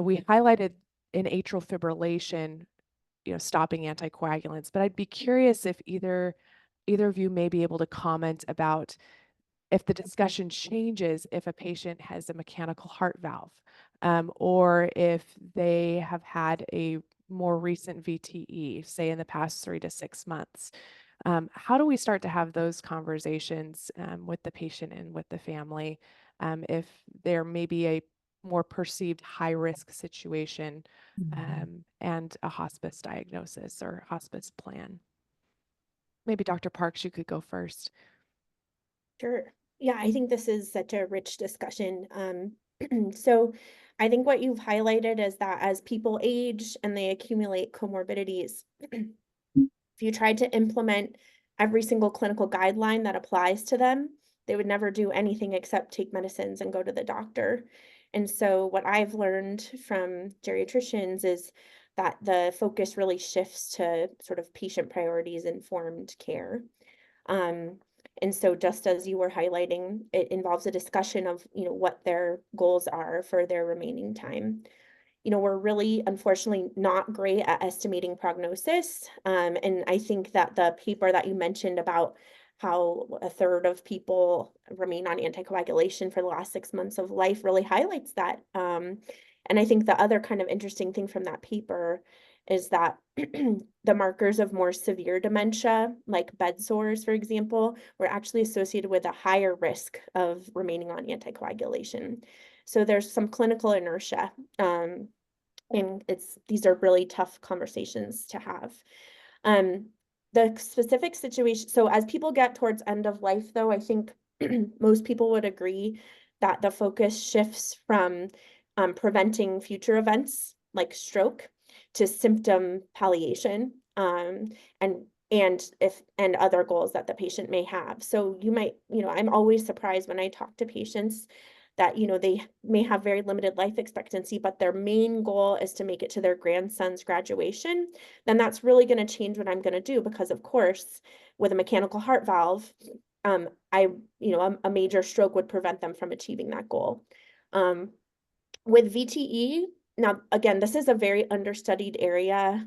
we highlighted in atrial fibrillation, stopping anticoagulants, but I'd be curious if either of you may be able to comment about if the discussion changes if a patient has a mechanical heart valve, or if they have had a more recent VTE, say in the past 3 to 6 months. How do we start to have those conversations with the patient and with the family if there may be a more perceived high-risk situation and a hospice diagnosis or hospice plan? Maybe Dr. Parks, you could go first.
Sure. Yeah, I think this is such a rich discussion. So I think what you've highlighted is that as people age and they accumulate comorbidities, if you tried to implement every single clinical guideline that applies to them, they would never do anything except take medicines and go to the doctor. And so what I've learned from geriatricians is that the focus really shifts to sort of patient priorities informed care. And so just as you were highlighting, it involves a discussion of, what their goals are for their remaining time. We're really, unfortunately, not great at estimating prognosis. And I think that the paper that you mentioned about how 1/3 of people remain on anticoagulation for the last 6 months of life really highlights that. And I think the other kind of interesting thing from that paper is that the markers of more severe dementia, like bed sores, for example, were actually associated with a higher risk of remaining on anticoagulation. So there's some clinical inertia, and these are really tough conversations to have. The specific situation, so as people get towards end of life, though, I think most people would agree that the focus shifts from preventing future events like stroke to symptom palliation, and other goals that the patient may have. So you might, I'm always surprised when I talk to patients that, they may have very limited life expectancy, but their main goal is to make it to their grandson's graduation. Then that's really going to change what I'm going to do, because of course, with a mechanical heart valve, a major stroke would prevent them from achieving that goal. With VTE, now, again, this is a very understudied area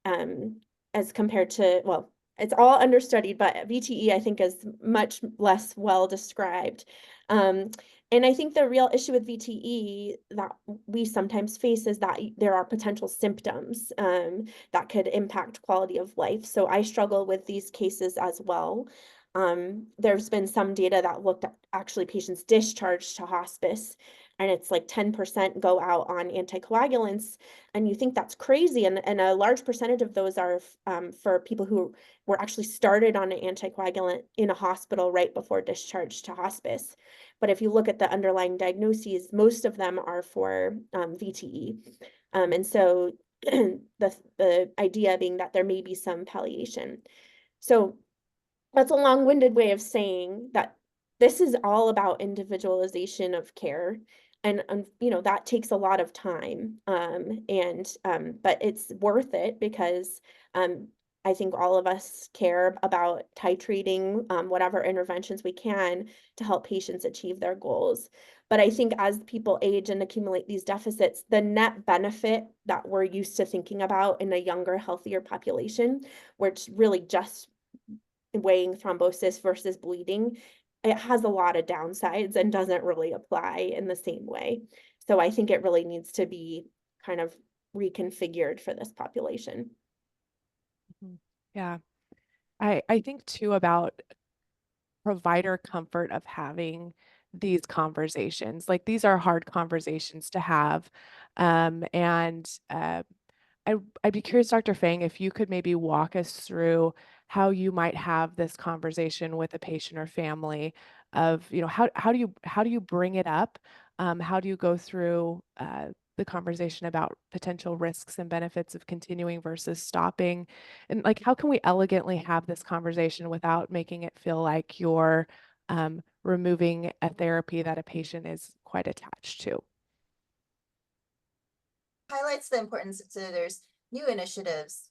as compared to, well, it's all understudied, but VTE, I think, is much less well described. And I think the real issue with VTE that we sometimes face is that there are potential symptoms that could impact quality of life. So I struggle with these cases as well. There's been some data that looked at actually patients discharged to hospice and it's like 10% go out on anticoagulants, and you think that's crazy. And a large percentage of those are for people who were actually started on an anticoagulant in a hospital right before discharge to hospice. But if you look at the underlying diagnoses, most of them are for VTE. And so the idea being that there may be some palliation. So that's a long-winded way of saying that this is all about individualization of care. And you know, that takes a lot of time. But it's worth it because I think all of us care about titrating whatever interventions we can to help patients achieve their goals. But I think as people age and accumulate these deficits, the net benefit that we're used to thinking about in a younger, healthier population, where it's really just weighing thrombosis versus bleeding, it has a lot of downsides and doesn't really apply in the same way. So I think it really needs to be kind of reconfigured for this population.
Yeah. I think too about provider comfort of having these conversations. Like, these are hard conversations to have. I'd be curious, Dr. Fang, if you could maybe walk us through how you might have this conversation with a patient or family of, you know, how do you bring it up? How do you go through the conversation about potential risks and benefits of continuing versus stopping? And like, how can we elegantly have this conversation without making it feel like you're removing a therapy that a patient is quite attached to?
Highlights the importance. So there's new initiatives,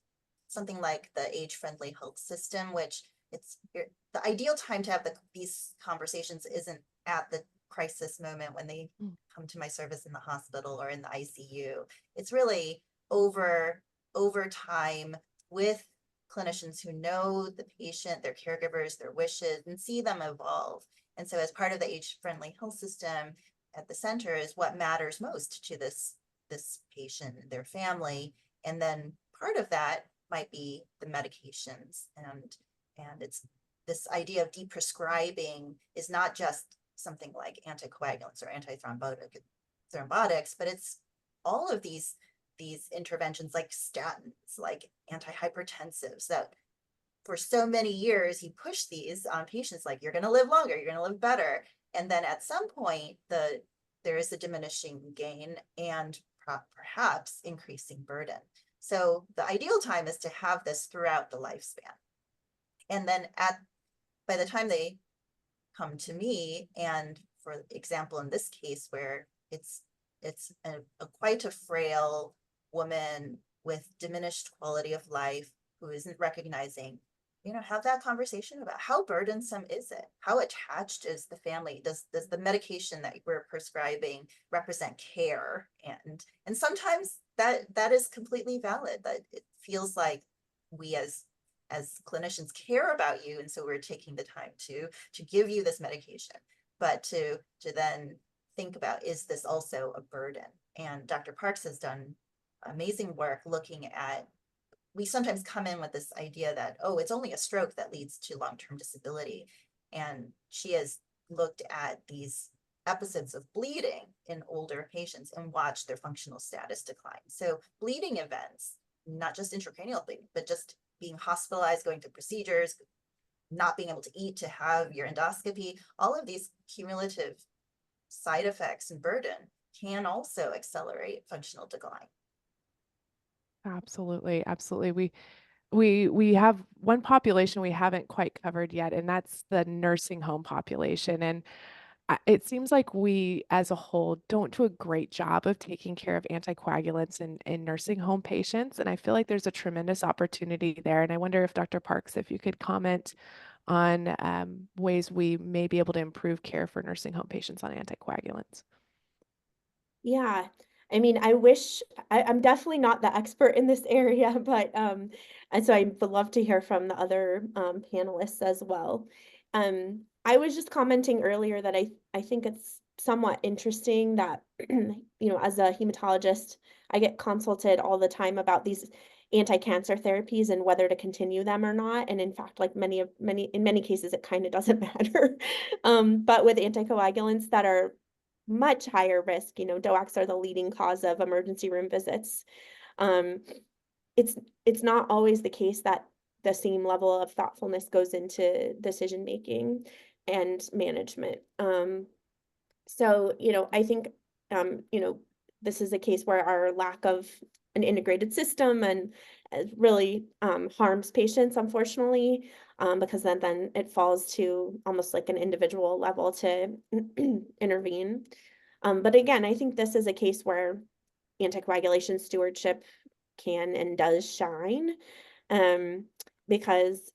something like the age-friendly health system, which the ideal time to have these conversations isn't at the crisis moment when they come to my service in the hospital or in the ICU. It's really over time with clinicians who know the patient, their caregivers, their wishes, and see them evolve. And so as part of the age-friendly health system at the center is what matters most to this patient and their family. And then part of that might be the medications. And it's this idea of deprescribing is not just something like anticoagulants or antithrombotics, but it's all of these interventions like statins, like antihypertensives, that for so many years he pushed these on patients like, you're going to live longer, you're going to live better. And then at some point there is a diminishing gain and perhaps increasing burden. So the ideal time is to have this throughout the lifespan. And then by the time they come to me, and for example, in this case where it's quite a frail woman with diminished quality of life who isn't recognizing, you know, have that conversation about how burdensome is it? How attached is the family? Does the medication that we're prescribing represent care? And sometimes that is completely valid, that it feels like we as clinicians care about you, and so we're taking the time to give you this medication. But to then think about, is this also a burden? And Dr. Parks has done amazing work looking at, we sometimes come in with this idea that, oh, it's only a stroke that leads to long-term disability. And she has looked at these episodes of bleeding in older patients and watched their functional status decline. So bleeding events, not just intracranial bleeding, but just being hospitalized, going through procedures, not being able to eat, to have your endoscopy, all of these cumulative side effects and burden can also accelerate functional decline.
Absolutely, absolutely. We have one population we haven't quite covered yet, and that's the nursing home population. And it seems like we as a whole don't do a great job of taking care of anticoagulants in nursing home patients. And I feel like there's a tremendous opportunity there. And I wonder if Dr. Parks, if you could comment on ways we may be able to improve care for nursing home patients on anticoagulants.
Yeah, I mean, I wish I'm definitely not the expert in this area, but and so I would love to hear from the other panelists as well. I was just commenting earlier that I think it's somewhat interesting that you know, as a hematologist, I get consulted all the time about these anti-cancer therapies and whether to continue them or not. And in fact, like in many cases, it kind of doesn't matter. But with anticoagulants that are much higher risk. DoACs are the leading cause of emergency room visits. It's not always the case that the same level of thoughtfulness goes into decision making and management. So, I think, this is a case where our lack of an integrated system and really harms patients, unfortunately, because then it falls to almost like an individual level to intervene. But again, I think this is a case where anticoagulation stewardship can and does shine. Because,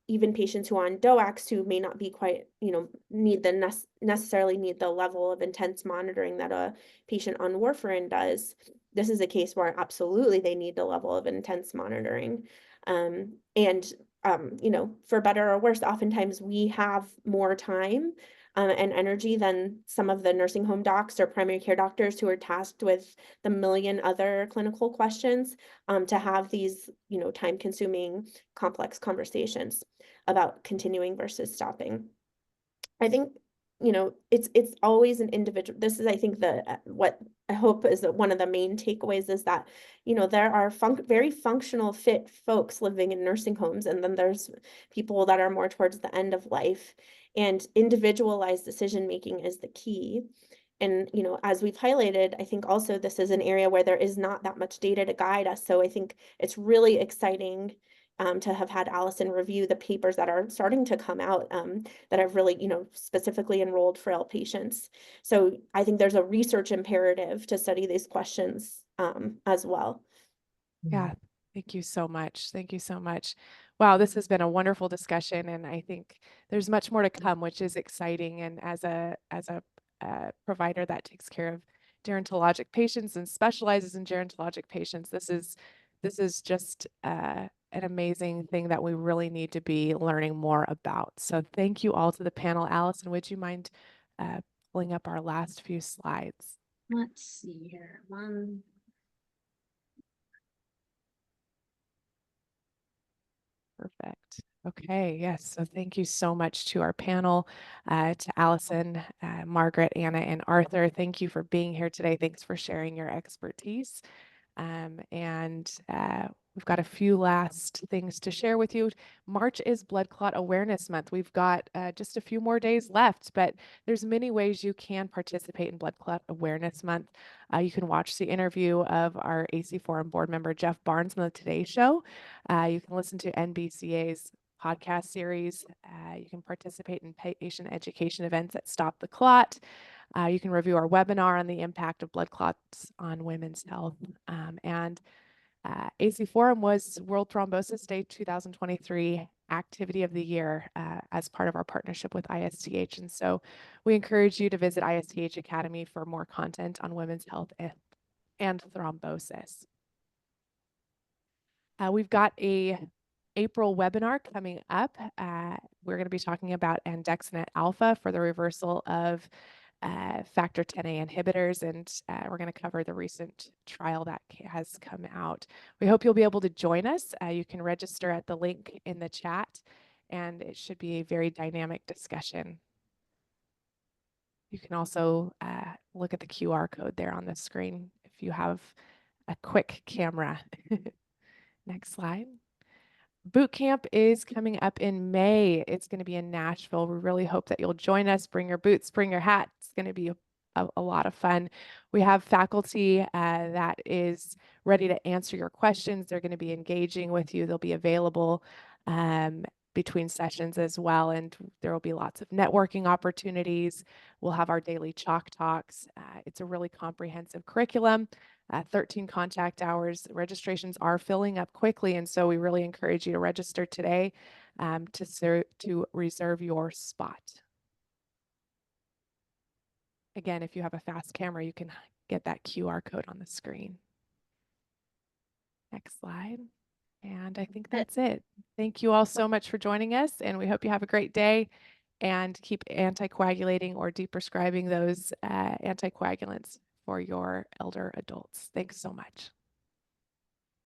even patients who are on DoACs who may not be quite, necessarily need the level of intense monitoring that a patient on warfarin does. This is a case where absolutely they need the level of intense monitoring. And, for better or worse, oftentimes we have more time and energy than some of the nursing home docs or primary care doctors who are tasked with the million other clinical questions to have these, time-consuming, complex conversations about continuing versus stopping. I think, it's always an individual. This is, I think, what I hope is that one of the main takeaways is that, there are very functional, fit folks living in nursing homes, and then there's people that are more towards the end of life, and individualized decision making is the key. And, as we've highlighted, I think also this is an area where there is not that much data to guide us. So I think it's really exciting to have had Allison review the papers that are starting to come out that have really, specifically enrolled frail patients. So I think there's a research imperative to study these questions as well.
Yeah, thank you so much. Thank you so much. Wow, this has been a wonderful discussion, and I think there's much more to come, which is exciting. And as a provider that takes care of gerontologic patients and specializes in gerontologic patients, this is just an amazing thing that we really need to be learning more about. So thank you all to the panel. Allison, would you mind pulling up our last few slides?
Let's see here.
Perfect. Okay, yes. So thank you so much to our panel, to Allison, Margaret, Anna, and Arthur. Thank you for being here today. Thanks for sharing your expertise. We've got a few last things to share with you. March is Blood Clot Awareness Month. We've got just a few more days left, but there's many ways you can participate in Blood Clot Awareness Month. You can watch the interview of our AC Forum board member, Jeff Barnes, on the Today Show. You can listen to NBCA's podcast series. You can participate in patient education events at Stop the Clot. You can review our webinar on the impact of blood clots on women's health. AC Forum was World Thrombosis Day 2023 Activity of the Year as part of our partnership with ISTH. And so we encourage you to visit ISTH Academy for more content on women's health and thrombosis. We've got a April webinar coming up. We're going to be talking about andexanet alpha for the reversal of factor 10A inhibitors, and we're going to cover the recent trial that has come out. We hope you'll be able to join us. You can register at the link in the chat, and it should be a very dynamic discussion. You can also look at the QR code there on the screen if you have a quick camera. Next slide. Boot camp is coming up in May. It's going to be in Nashville. We really hope that you'll join us. Bring your boots, bring your hat. It's going to be a lot of fun. We have faculty that is ready to answer your questions. They're going to be engaging with you. They'll be available between sessions as well. And there will be lots of networking opportunities. We'll have our daily chalk talks. It's a really comprehensive curriculum. 13 contact hours. Registrations are filling up quickly, and so we really encourage you to register today to reserve your spot. Again, if you have a fast camera, you can get that QR code on the screen. Next slide. And I think that's it. Thank you all so much for joining us, and we hope you have a great day and keep anticoagulating or deprescribing those anticoagulants for your elder adults. Thanks so much.